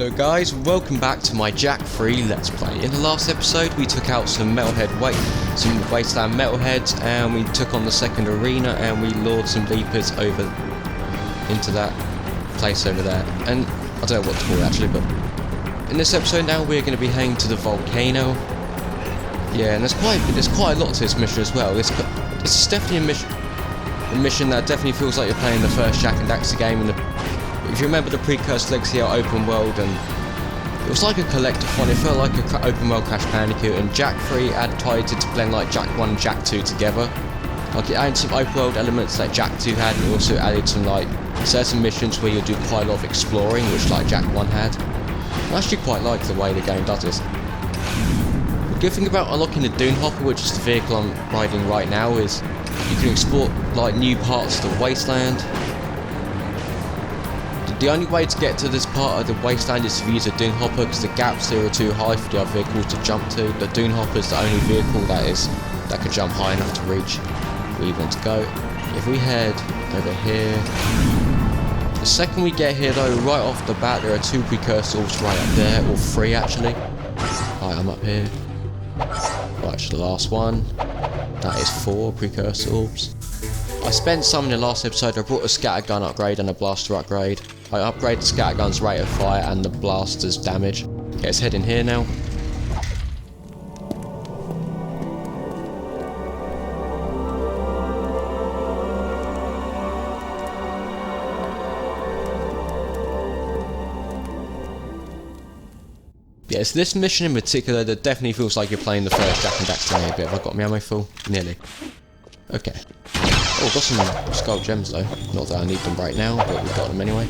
Hello guys, welcome back to my Jak III Let's Play. In the last episode we took out some Wasteland metalheads, and we took on the second arena and we lured some leapers over into that place over there. And I don't know what to call it actually, but in this episode now we're going to be heading to the Volcano. Yeah, and there's quite a lot to this mission as well. It's definitely a mission that definitely feels like you're playing the first Jak and Daxter game. If you remember the precursor Legacy open world, and it was like a collective one. It felt like an open world Crash Bandicoot, and Jak III had tried to blend like Jak I and Jak II together. Like it added some open world elements that Jak II had, and it also added some like certain missions where you do quite a lot of exploring, which like Jak I had. I actually quite like the way the game does this. The good thing about unlocking the Dune Hopper, which is the vehicle I'm riding right now, is you can explore like new parts of the Wasteland. The only way to get to this part of the Wasteland is to use a Dune Hopper, because the gaps here are too high for the other vehicles to jump to. The Dune Hopper is the only vehicle that can jump high enough to reach where you want to go. If we head over here, the second we get here though, right off the bat there are two precursor orbs right up there, or three actually. Right, I'm up here. Right to the last one. That is 4 precursor orbs. I spent some in the last episode. I brought a scattergun upgrade and a blaster upgrade. I upgraded the scattergun's rate of fire and the blaster's damage. Okay, let's head in here now. Yes, this mission in particular that definitely feels like you're playing the first Jak and Daxter game. Have I got my ammo full? Nearly. Okay. Oh, got some skull gems though. Not that I need them right now, but we've got them anyway.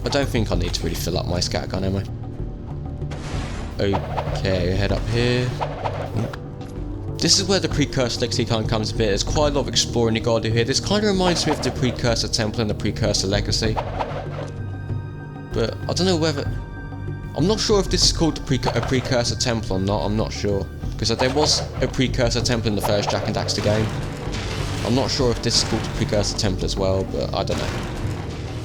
I don't think I need to really fill up my scattergun ammo. Okay, head up here. This is where the precursor Legacy kind of comes a bit. There's quite a lot of exploring you gotta do here. This kind of reminds me of the precursor Temple and the precursor Legacy. But I don't know whether... I'm not sure if this is called a precursor Temple or not. I'm not sure. Because there was a precursor Temple in the first Jak and Daxter game. I'm not sure if this is called the precursor Temple as well, but I don't know.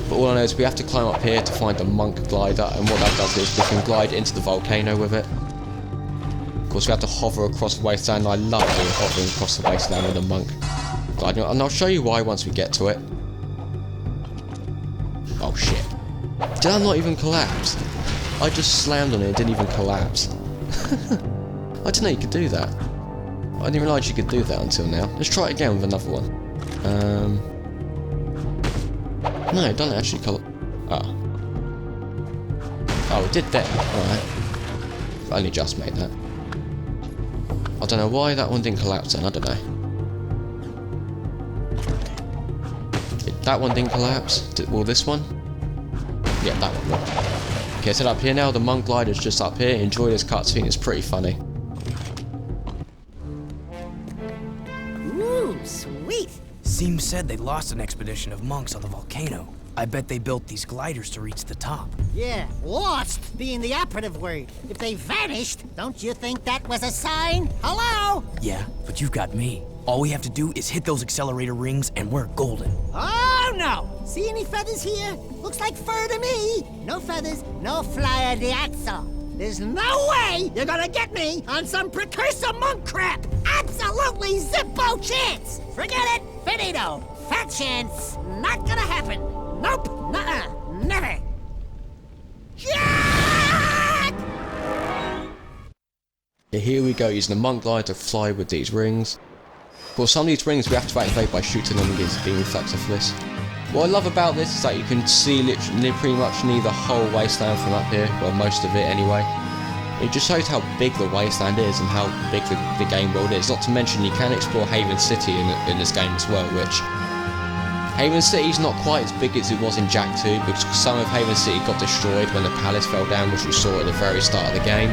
But all I know is we have to climb up here to find the monk glider, and what that does is we can glide into the volcano with it. Of course we have to hover across the wasteland. I love doing hovering across the wasteland with a monk glider, and I'll show you why once we get to it. Oh shit. Did I not even collapse? I just slammed on it, didn't even collapse. I didn't know you could do that. I didn't realise you could do that until now. Let's try it again with another one. No, it doesn't actually collapse. Oh. Oh, it did that. Alright. I only just made that. I don't know why that one didn't collapse then, I don't know. That one didn't collapse. Will this one? Yeah, that one will. Okay, set up here now. The monk glider's just up here. Enjoy this cutscene, it's pretty funny. Ooh, sweet! Seems said they lost an expedition of monks on the volcano. I bet they built these gliders to reach the top. Yeah, lost being the operative word. If they vanished, don't you think that was a sign? Hello? Yeah, but you've got me. All we have to do is hit those accelerator rings and we're golden. Oh no! See any feathers here? Looks like fur to me. No feathers, no flyer de axle. There's no way you're gonna get me on some precursor monk crap! Absolutely zippo chance! Forget it, finito! Fat chance, not gonna happen! Nope, nuh-uh, never! Jak! Yeah, here we go, using the monk glider to fly with these rings. Of course, some of these rings we have to activate by shooting them against being reflexively. What I love about this is that you can see literally pretty much near the whole wasteland from up here, well most of it anyway. It just shows how big the wasteland is and how big the game world is. Not to mention you can explore Haven City in this game as well, which... Haven City is not quite as big as it was in Jak II, because some of Haven City got destroyed when the palace fell down, which we saw at the very start of the game.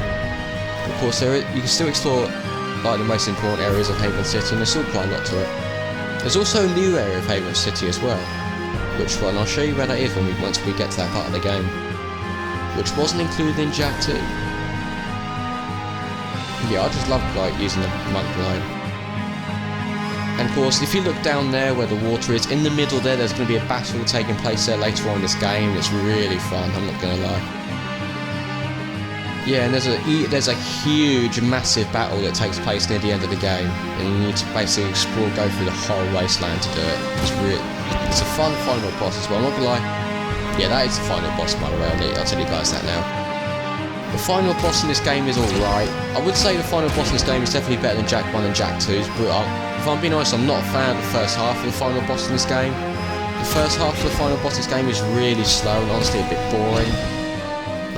Of course, you can still explore like the most important areas of Haven City, and there's still quite a lot to it. There's also a new area of Haven City as well. Which one? I'll show you where that is once we get to that part of the game. Which wasn't included in Jak II. Yeah, I just love like using the monk glide. And of course, if you look down there where the water is, in the middle there's going to be a battle taking place there later on in this game. It's really fun, I'm not going to lie. Yeah, and there's a huge, massive battle that takes place near the end of the game, and you need to basically explore, go through the whole wasteland to do it. It's a fun final boss as well. I'm not gonna lie. Yeah, that is the final boss, by the way. I'll tell you guys that now. The final boss in this game is alright. I would say the final boss in this game is definitely better than Jak 1 and Jak 2's, but if I'm being honest, I'm not a fan of the first half of the final boss in this game. The first half of the final boss in this game is really slow and honestly a bit boring.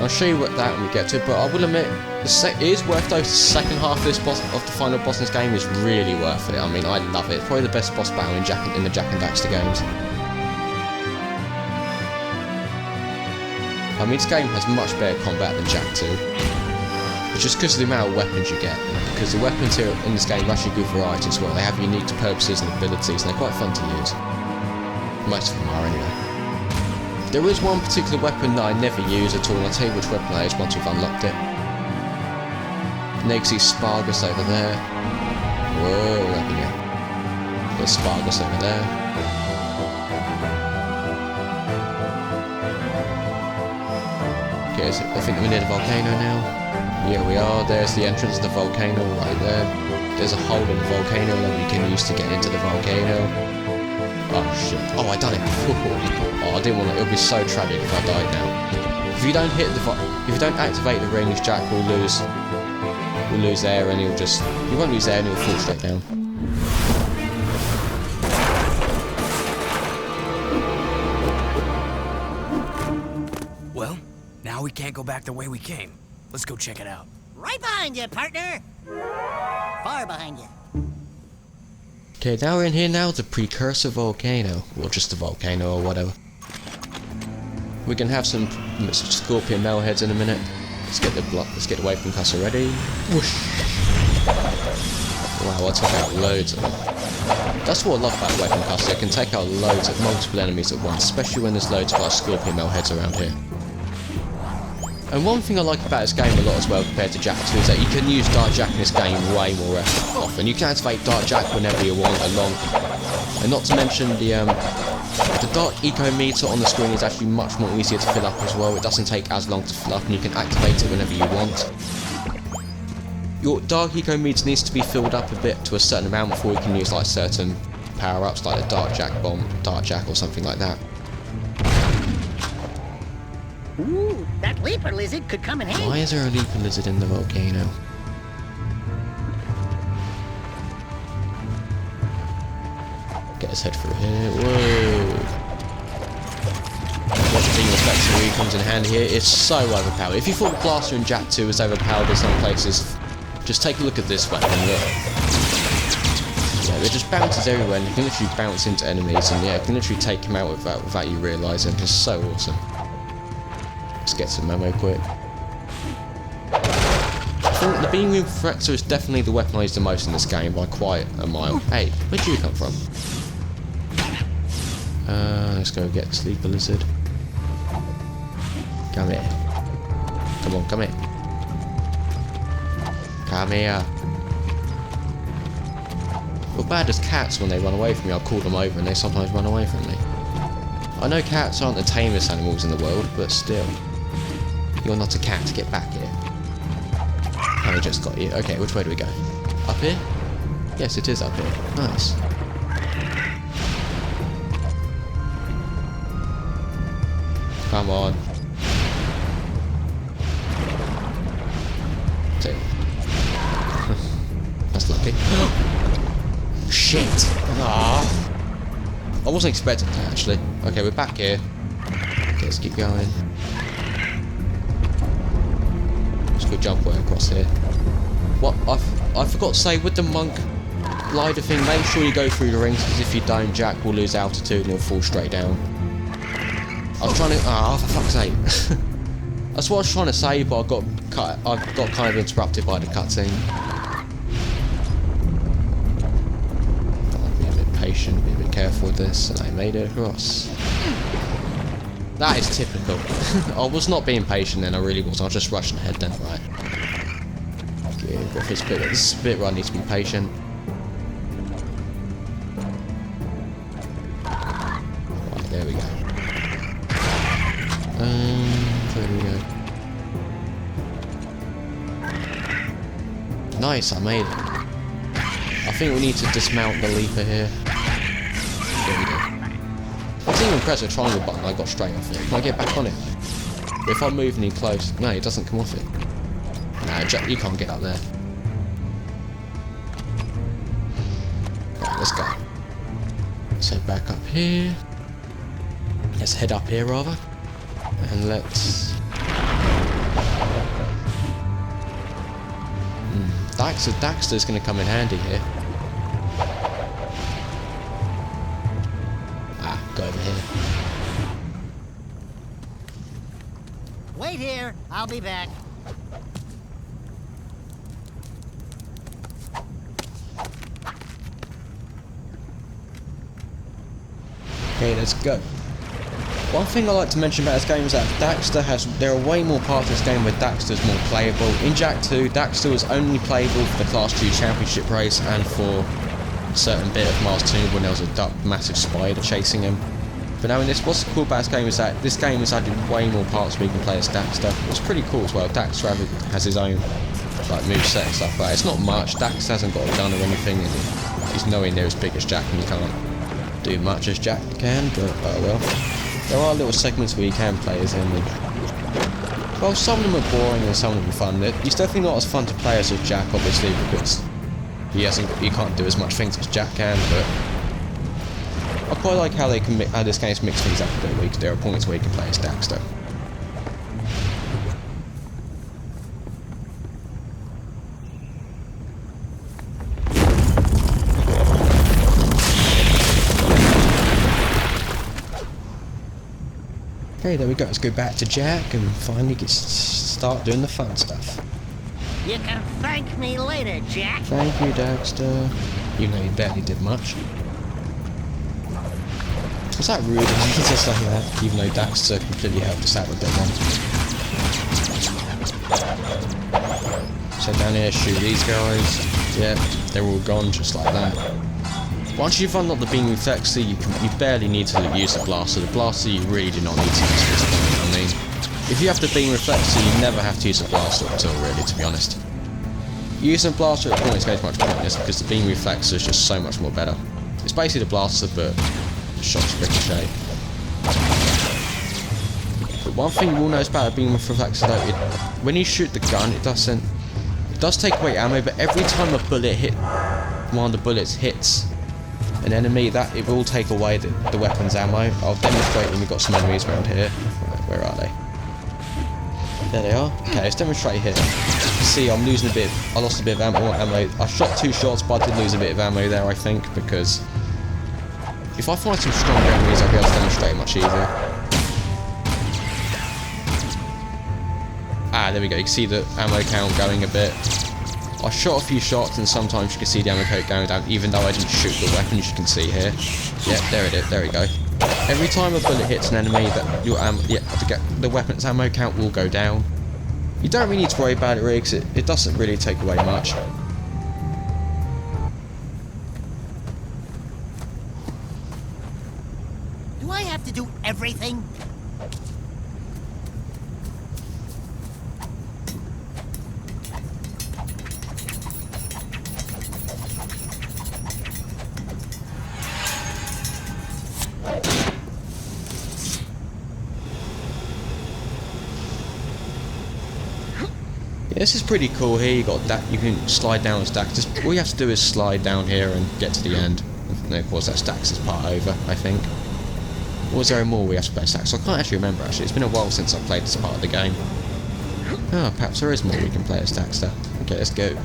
I'll show you what that when we get to it, but I will admit, it is worth though. The second half of the final boss in this game is really worth it. I mean, I love it. It's probably the best boss battle in the Jak and Daxter games. I mean, this game has much better combat than Jak II. It's just because of the amount of weapons you get. Because the weapons here in this game have actually good variety as well. They have unique purposes and abilities, and they're quite fun to use. Most of them are anyway. There is one particular weapon that I never use at all, and I'll tell you which weapon that is once we've unlocked it. And you can see Spargus over there. Whoa, there we go. There's Spargus over there. Okay, so I think we're near the volcano now. Yeah, we are. There's the entrance of the volcano right there. There's a hole in the volcano that we can use to get into the volcano. Oh shit. Oh, I done it. Oh, I didn't want to. It would be so tragic if I died now. If you don't activate the rings, Jak will lose air and he won't lose air and he'll fall straight down. Well, now we can't go back the way we came. Let's go check it out. Right behind you, partner. Far behind you. Okay, now we're in here now, the precursor volcano, or just the volcano or whatever. We can have some scorpion metalheads in a minute. Let's get away from us already. Whoosh. Wow, I took out loads of them. That's what I love about Weapon Custer. It can take out loads of multiple enemies at once, especially when there's loads of like scorpion metalheads around here. And one thing I like about this game a lot as well compared to Jak II is that you can use Dark Jak in this game way more often. You can activate Dark Jak whenever you want and not to mention the Dark Eco meter on the screen is actually much more easier to fill up as well. It doesn't take as long to fill up and you can activate it whenever you want. Your Dark Eco meter needs to be filled up a bit to a certain amount before you can use like certain power-ups like the Dark Jak bomb, Dark Jak or something like that. Ooh, that leaper lizard could come in handy. Why is there a leaper lizard in the volcano? Get his head through here. Whoa! Watch the Inspector really comes in handy here. It's so overpowered. If you thought the Blaster in Jak II was overpowered in some places, just take a look at this weapon. Look. Yeah, it just bounces everywhere and you can literally bounce into enemies and yeah, you can literally take them out without you realising. It's so awesome. Let's get some ammo quick. I think the beam refractor is definitely the weapon I use the most in this game by quite a mile. Hey, where'd you come from? Let's go get the Sleeper Lizard. Come here. Come on, come here. Come here. Well, bad as cats when they run away from me, I'll call them over and they sometimes run away from me. I know cats aren't the tamest animals in the world, but still. You're not a cat, get back here. I just got you. Okay, which way do we go? Up here? Yes, it is up here. Nice. Come on. That's lucky. Shit! Ah. I wasn't expecting that actually. Okay, we're back here. Okay, let's keep going. Let's go jump way across here. What? I forgot to say, with the monk glider thing, make sure you go through the rings, because if you don't, Jak will lose altitude and he'll fall straight down. I was trying to... Ah, for fuck's sake. That's what I was trying to say, but I got kind of interrupted by the cutscene. Be a bit patient, be a bit careful with this, and I made it across. That is typical. I was not being patient then, I really was. I was just rushing ahead then, right. Okay, but this is a bit where I need to be patient. Right, there we go. There we go. Nice, I made it. I think we need to dismount the leaper here. Here we go. I didn't even press the triangle button, I got straight off it. Can I get back on it? If I move any close, no, it doesn't come off it. Nah, you can't get up there. Right, let's go. Let's head back up here. Let's head up here rather. And let's... Daxter's going to come in handy here. Ah, go over here. Wait here. I'll be back. Okay, let's go. One thing I like to mention about this game is that there are way more parts of this game where Daxter's more playable. In Jak II, Daxter was only playable for the Class 2 Championship race and for a certain bit of Mars 2 when there was a massive spider chasing him. But now in this, what's cool about this game is that this game has added way more parts where you can play as Daxter. It's pretty cool as well. Daxter has his own like moveset and stuff like that. It's not much. Daxter hasn't got a gun or anything, and he's nowhere near as big as Jak, and you can't do much as Jak can, but oh well. There are little segments where you can play as him. Well, some of them are boring and some of them are fun. He's definitely not as fun to play as Jak, obviously, because he can't do as much things as Jak can. But I quite like how this game's mixed things up a bit. There are points where you can play as Daxter. Okay, there we go. Let's go back to Jak and finally start doing the fun stuff. You can thank me later, Jak. Thank you, Daxter. You know, you barely did much. Was that rude? Just like that, even though Daxter completely helped us out with that one. So down here, shoot these guys. Yep, they're all gone just like that. Once you've unlocked the beam reflexer, you barely need to use the blaster. The blaster you really do not need to use at this point. I mean, if you have the beam reflexer, you never have to use the blaster at all, really, to be honest. Using the blaster at points is much pointless because the beam reflexer is just so much more better. It's basically the blaster, but the shots ricochet. But one thing you will notice about a beam reflexer, though, when you shoot the gun, it does take away ammo, but every time one of the bullets hits an enemy, it will take away the weapon's ammo. I'll demonstrate when we've got some enemies around here. Right, where are they? There they are. Okay, let's demonstrate here. You can see I lost a bit of ammo. I shot 2 shots, but I did lose a bit of ammo there, I think, because if I find some stronger enemies, I'll be able to demonstrate much easier. Ah, there we go. You can see the ammo count going a bit. I shot a few shots, and sometimes you can see the ammo count going down, even though I didn't shoot the weapon, as you can see here. Yep, there it is. There we go. Every time a bullet hits an enemy, the weapon's ammo count will go down. You don't really need to worry about it, really, because it doesn't really take away much. Do I have to do everything? Yeah, this is pretty cool here. You can slide down a stack. All you have to do is slide down here and get to the end. And of course that stacks this part over, I think. Or is there more we have to play stacks? So I can't actually remember actually. It's been a while since I played this part of the game. Oh, perhaps there is more we can play as Daxter. Okay, let's go.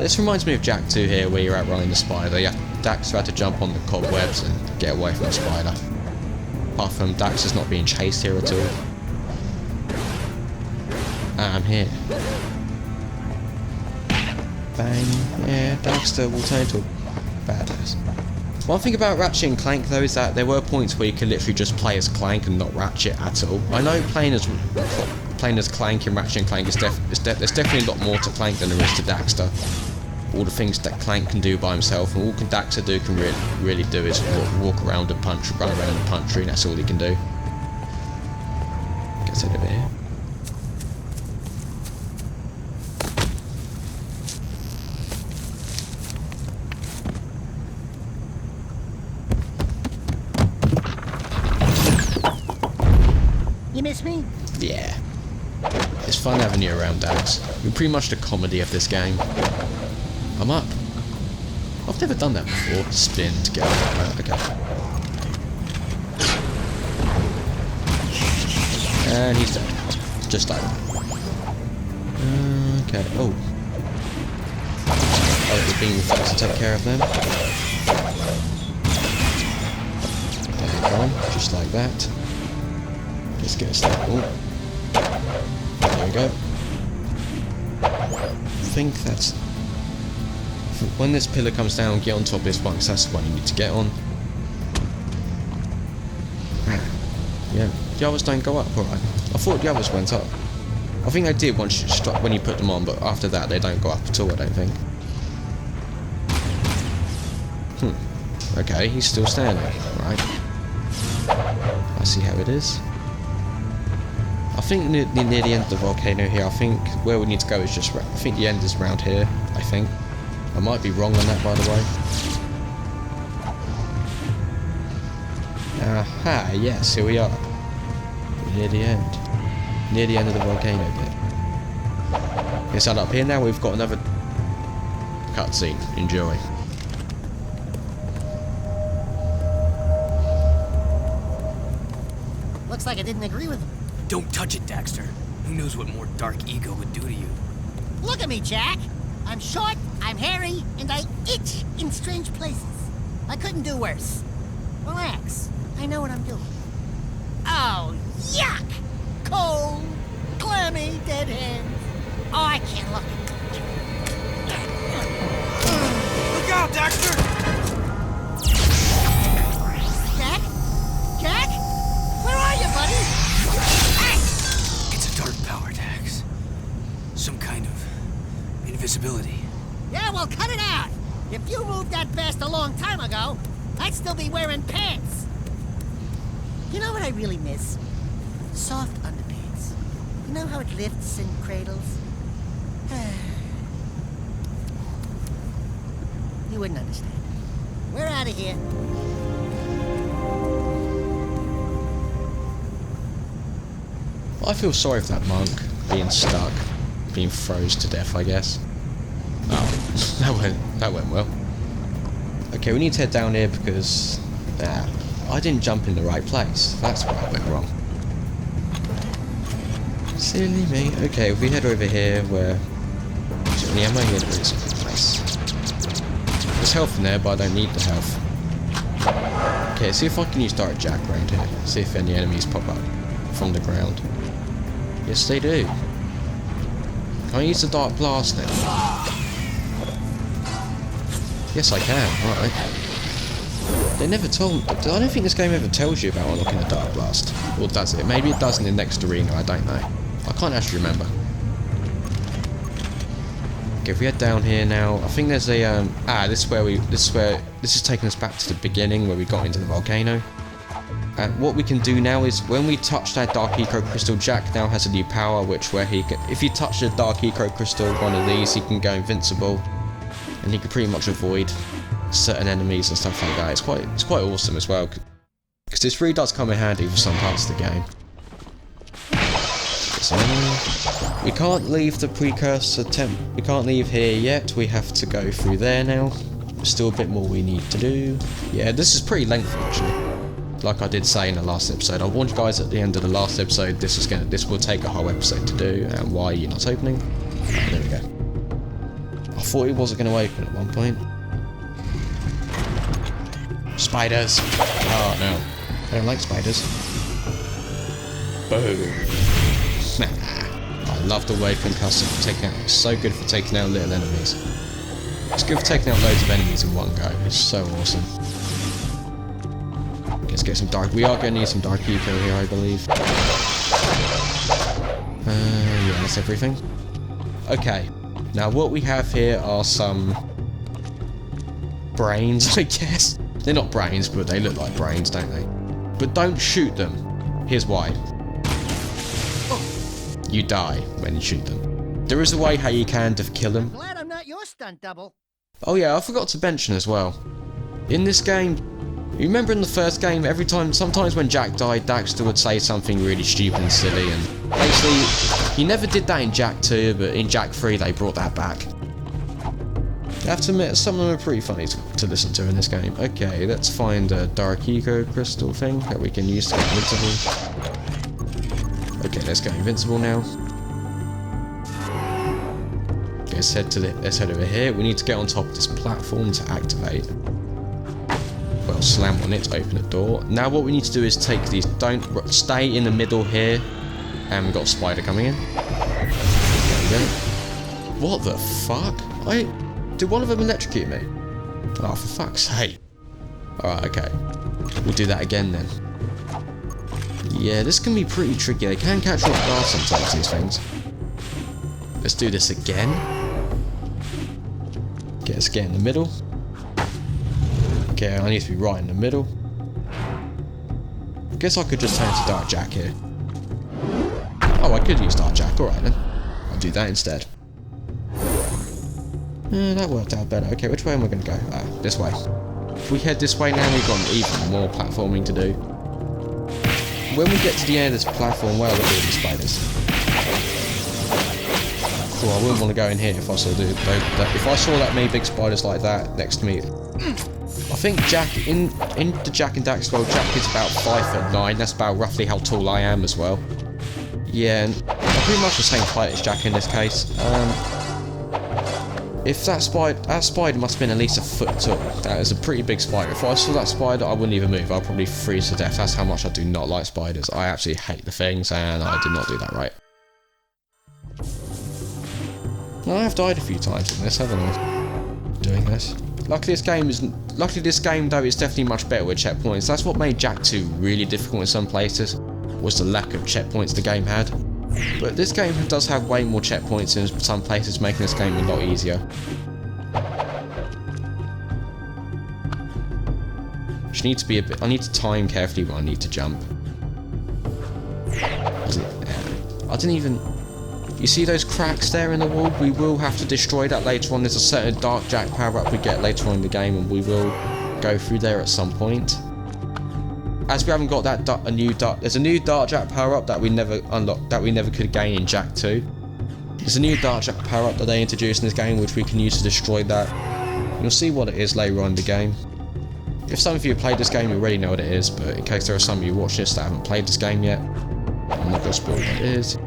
This reminds me of Jak II here, where you're outrunning the spider. Daxter had to jump on the cobwebs and get away from the spider. Apart from Daxter's not being chased here at all. I'm here. Bang. Yeah, Daxter will turn into a badass. One thing about Ratchet and Clank though is that there were points where you could literally just play as Clank and not Ratchet at all. I know playing as Clank in Ratchet and Clank there's definitely a lot more to Clank than there is to Daxter. All the things that Clank can do by himself, and all Daxter can really do is walk around and punch, run around and punch, and that's all he can do. Get it over here. me? Yeah. It's fun having you around, Dax. You're pretty much the comedy of this game. I'm up. I've never done that before. Spin to get up. Okay. And he's dead. Just like that. Okay. Oh. Oh, the beam reflex to take care of them. There you go. Just like that. Just get a step. Oh. There we go. I think that's... When this pillar comes down, get on top of this one, because that's the one you need to get on. Yeah, the others don't go up, alright. I thought the others went up. I think they did once you when you put them on, but after that they don't go up at all, I don't think. Okay, he's still standing, right. I see how it is. I think near the end of the volcano here, I think where we need to go is just... I think the end is around here, I think. I might be wrong on that, by the way. Aha, yes, here we are. We're near the end. Near the end of the volcano bit. It's up here now, we've got another cutscene. Enjoy. Looks like I didn't agree with him. Don't touch it, Daxter. Who knows what more dark ego would do to you? Look at me, Jak. I'm short, I'm hairy, and I itch in strange places. I couldn't do worse. Relax. I know what I'm doing. Oh, yuck! Cold, clammy, dead hands. Oh, I can't look. Look out, Daxter! Jak? Jak? Where are you, buddy? Hey! It's a dark power, Dax. Some kind of invisibility. Yeah, well, cut it out. If you moved that fast a long time ago, I'd still be wearing pants. You know what I really miss? Soft underpants. You know how it lifts and cradles? You wouldn't understand. We're out of here. I feel sorry for that monk being stuck, being froze to death, I guess. Oh, that went well. Okay, we need to head down here because I didn't jump in the right place. That's where I went wrong. Silly me. Okay, if we head over here where... Is there any ammo here? There is. Nice. There's health in there, but I don't need the health. Okay, see if I can use Dark Jak around here. See if any enemies pop up from the ground. Yes, they do. Can I use the Dark Blast now? Yes, I can. Alright. They never told... I don't think this game ever tells you about unlocking the Dark Blast. Or does it? Maybe it does in the next arena, I don't know. I can't actually remember. Okay, if we head down here now, I think there's a... this is taking us back to the beginning where we got into the volcano. And what we can do now is, when we touch that Dark Eco Crystal, Jak now has a new power, which where he can... If you touch the Dark Eco Crystal, one of these, he can go invincible. And he can pretty much avoid certain enemies and stuff like that. It's quite awesome as well, because this really does come in handy for some parts of the game. We can't leave the precursor temp. We can't leave here yet. We have to go through there now. There's still a bit more we need to do. Yeah, this is pretty lengthy actually. Like I did say in the last episode, I warned you guys at the end of the last episode. This will take a whole episode to do, and why you're not opening. There we go. I thought it wasn't going to open at one point. Spiders! Oh no. I don't like spiders. Boom. I love the wave concussive for taking out. It's so good for taking out little enemies. It's good for taking out loads of enemies in one go. It's so awesome. Let's get some dark. We are going to need some dark eco here, I believe. Yeah, that's everything. Okay. Now what we have here are some brains, I guess. They're not brains, but they look like brains, don't they? But don't shoot them. Here's why. You die when you shoot them. There is a way how you can kill them. Glad I'm not your stunt double. Oh yeah, I forgot to mention as well. In this game, You remember in the first game, sometimes when Jak died, Daxter would say something really stupid and silly, and basically, he never did that in Jak II, but in Jak III they brought that back. I have to admit, some of them are pretty funny to listen to in this game. Okay, let's find a Dark Eco Crystal thing that we can use to get invincible. Okay, let's go invincible now. Okay, let's head over here. We need to get on top of this platform to activate. Well, slam on it to open the door. Now what we need to do is take these, don't stay in the middle here. And we've got a spider coming in. There we go. What the fuck? Did one of them electrocute me? Oh, for fuck's sake. Alright, okay. We'll do that again then. Yeah, this can be pretty tricky. They can catch you off guard sometimes, these things. Let's do this again. Okay, let's get in the middle. Okay, I need to be right in the middle. I guess I could just turn to Dark Jak here. Oh, I could use Dark Jak. Alright then. I'll do that instead. That worked out better. Okay, which way am I going to go? This way. If we head this way now, we've got even more platforming to do. When we get to the end of this platform, well, look at the spiders. Cool, I wouldn't want to go in here if I saw that many big spiders like that next to me. I think Jak, in the Jak and Daxter world, Jak is about 5'9". That's about roughly how tall I am as well. Yeah, and I'm pretty much the same height as Jak in this case. If that spider must have been at least a foot tall. That is a pretty big spider. If I saw that spider, I wouldn't even move. I'd probably freeze to death. That's how much I do not like spiders. I absolutely hate the things, and I did not do that right. I have died a few times in this, haven't I? Doing this. Luckily this game though is definitely much better with checkpoints. That's what made Jak II really difficult in some places, was the lack of checkpoints the game had. But this game does have way more checkpoints in some places, making this game a lot easier. Just need to be I need to time carefully when I need to jump. I didn't even... You see those cracks there in the wall? We will have to destroy that later on. There's a certain Dark Jak power-up we get later on in the game, and we will go through there at some point. As we haven't got that there's a new Dark Jak power-up that we never unlocked, that we never could gain in Jak II. There's a new Dark Jak power-up that they introduced in this game, which we can use to destroy that. You'll see what it is later on in the game. If some of you have played this game, you already know what it is, but in case there are some of you watching this that haven't played this game yet, I'm not going to spoil what it is.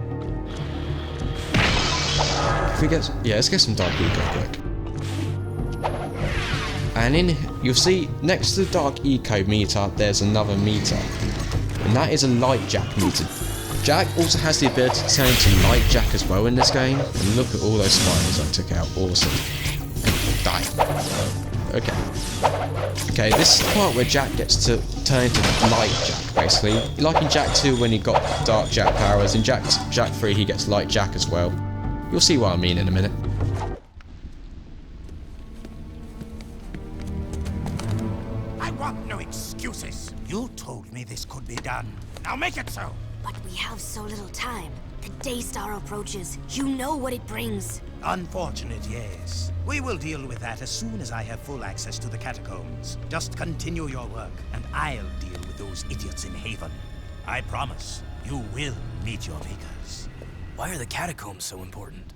Let's get some Dark Eco quick. And you'll see next to the Dark Eco meter, there's another meter, and that is a Light Jak meter. Jak also has the ability to turn into Light Jak as well in this game. And look at all those spiders I took out. Awesome. And die. Okay, this is the part where Jak gets to turn into Light Jak, basically. Like in Jak II when he got Dark Jak powers, in Jak III he gets Light Jak as well. You'll see what I mean in a minute. I want no excuses. You told me this could be done. Now make it so. But we have so little time. The Daystar approaches. You know what it brings. Unfortunate, yes. We will deal with that as soon as I have full access to the catacombs. Just continue your work, and I'll deal with those idiots in Haven. I promise, you will meet your makers. Why are the catacombs so important?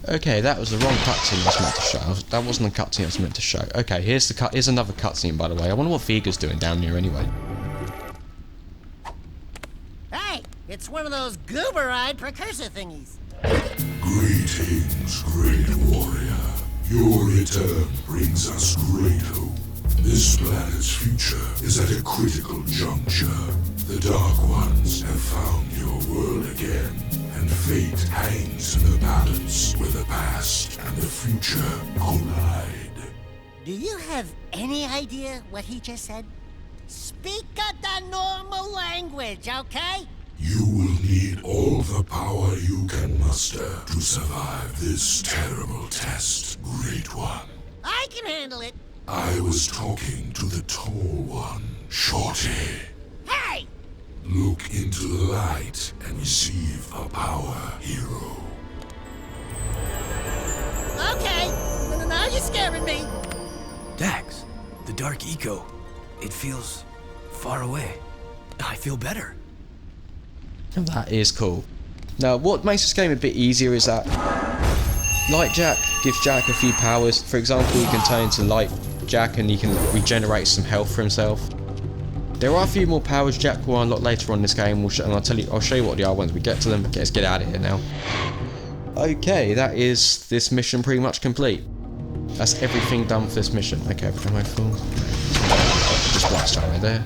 Okay, that was the wrong cutscene I was meant to show. That wasn't the cutscene I was meant to show. Okay, here's another cutscene, by the way. I wonder what Viga's doing down here anyway. Hey, it's one of those goober-eyed precursor thingies. Greetings, great warrior. Your return brings us great hope. This planet's future is at a critical juncture. The Dark Ones have found your world again, and fate hangs in the balance where the past and the future collide. Do you have any idea what he just said? Speak the normal language, okay? You will need all the power you can muster to survive this terrible test, Great One. I can handle it. I was talking to the tall one, Shorty. Hey! Look into the light and receive a power, hero. Okay, now you're scaring me. Dax, the dark eco. It feels far away. I feel better. That is cool. Now, what makes this game a bit easier is that Light Jak gives Jak a few powers. For example, he can turn into Light Jak and he can regenerate some health for himself. There are a few more powers Jak will unlock later on in this game, and I'll show you what they are once we get to them. Okay, let's get out of here now. Okay, that is this mission pretty much complete. That's everything done for this mission. Okay, am I full? Just blast right there.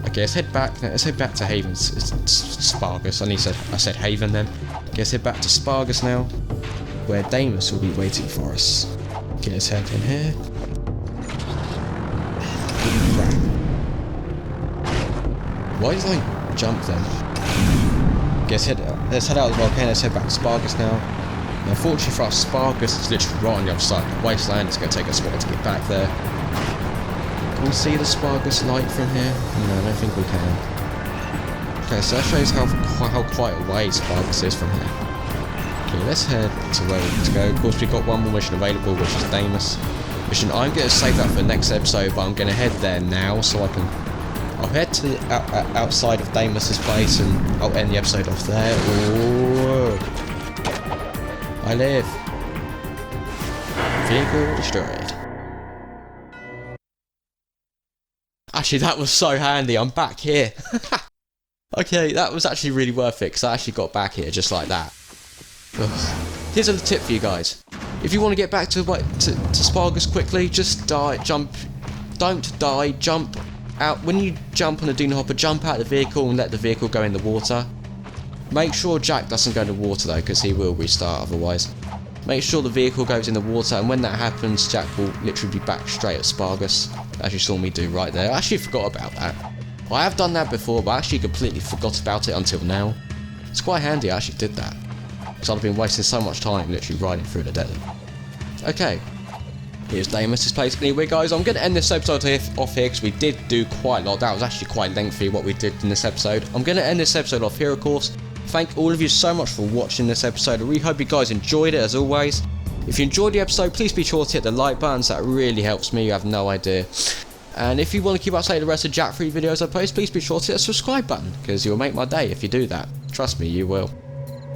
Okay, let's head back. Let's head back to Haven. It's Spargus. I said Haven then. Okay, let's head back to Spargus now, where Damus will be waiting for us. Okay, let's head in here. Why did I jump then? Okay, let's head out of the volcano. Let's head back to Spargus now. And unfortunately for us, Spargus is literally right on the other side of the Wasteland. It's going to take us a while to get back there. Can we see the Spargus light from here? No, I don't think we can. Okay, so that shows how quite away Spargus is from here. Okay, let's head to where we need to go. Of course, we've got one more mission available, which is Damus mission. I'm going to save that for the next episode, but I'm going to head there now so I can. I'll head to outside of Damus's place and I'll end the episode off there. Ooh. I live. Vehicle destroyed. Actually, that was so handy. I'm back here. Okay, that was actually really worth it because I actually got back here just like that. Ugh. Here's a tip for you guys. If you want to get back to Spargus quickly, just jump. Don't die, jump out. When you jump on the Dune Hopper, jump out of the vehicle and let the vehicle go in the water. Make sure Jak doesn't go in the water though, because he will restart otherwise. Make sure the vehicle goes in the water, and when that happens, Jak will literally be back straight at Spargus, as you saw me do right there. I actually forgot about that. I have done that before, but I actually completely forgot about it until now. It's quite handy I actually did that, because I've been wasting so much time literally riding through the desert. Okay, here's Damus's place. Anyway guys, I'm going to end this episode off here, because we did do quite a lot. That was actually quite lengthy what we did in this episode. I'm going to end this episode off here, of course. Thank all of you so much for watching this episode. I really hope you guys enjoyed it as always. If you enjoyed the episode, please be sure to hit the like buttons. That really helps me, you have no idea. And if you want to keep up to date with the rest of Jak 3 videos I post, please be sure to hit the subscribe button, because you'll make my day if you do that. Trust me, you will.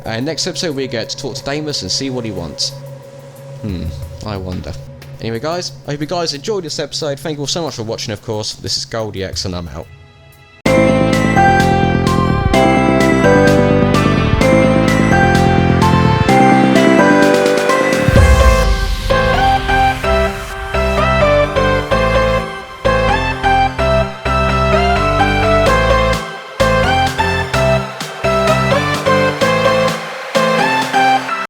And next episode we get to talk to Damus and see what he wants. I wonder. Anyway guys, I hope you guys enjoyed this episode. Thank you all so much for watching, of course. This is goldiex and I'm out.